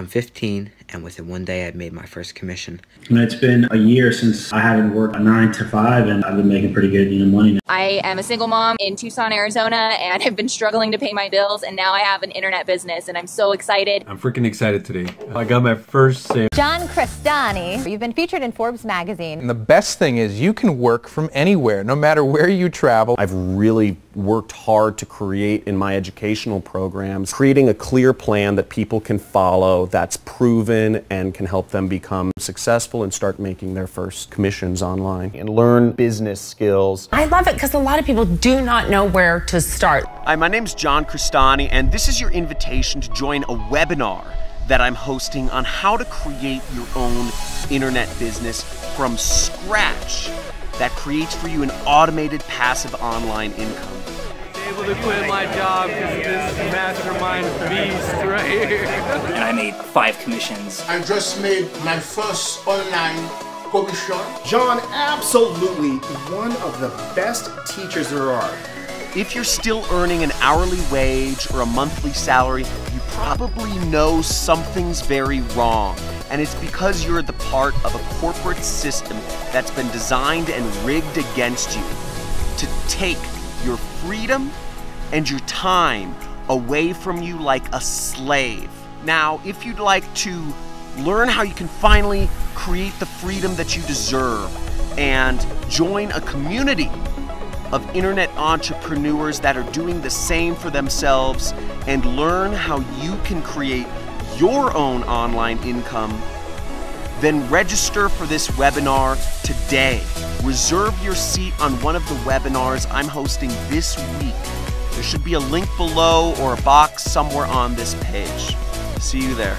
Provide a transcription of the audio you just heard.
I'm 15, and within one day I made my first commission. It's been a year since I haven't worked a 9 to 5, and I've been making pretty good money now. I am a single mom in Tucson, Arizona, and I've been struggling to pay my bills, and now I have an internet business, and I'm so excited. I'm freaking excited today. I got my first sale. John Crestani, you've been featured in Forbes magazine. And the best thing is you can work from anywhere, no matter where you travel. I've really worked hard to create in my educational programs, creating a clear plan that people can follow, that's proven and can help them become successful and start making their first commissions online and learn business skills. I love it because a lot of people do not know where to start. Hi, my name's John Crestani, and this is your invitation to join a webinar that I'm hosting on how to create your own internet business from scratch that creates for you an automated passive online income. Able to quit my job because of this mastermind beast right here. And I made 5 commissions. I just made my first online commission. John, absolutely one of the best teachers there are. If you're still earning an hourly wage or a monthly salary, you probably know something's very wrong. And it's because you're the part of a corporate system that's been designed and rigged against you to take your freedom and your time away from you like a slave. Now, if you'd like to learn how you can finally create the freedom that you deserve and join a community of internet entrepreneurs that are doing the same for themselves and learn how you can create your own online income, then register for this webinar today. Reserve your seat on one of the webinars I'm hosting this week. There should be a link below or a box somewhere on this page. See you there.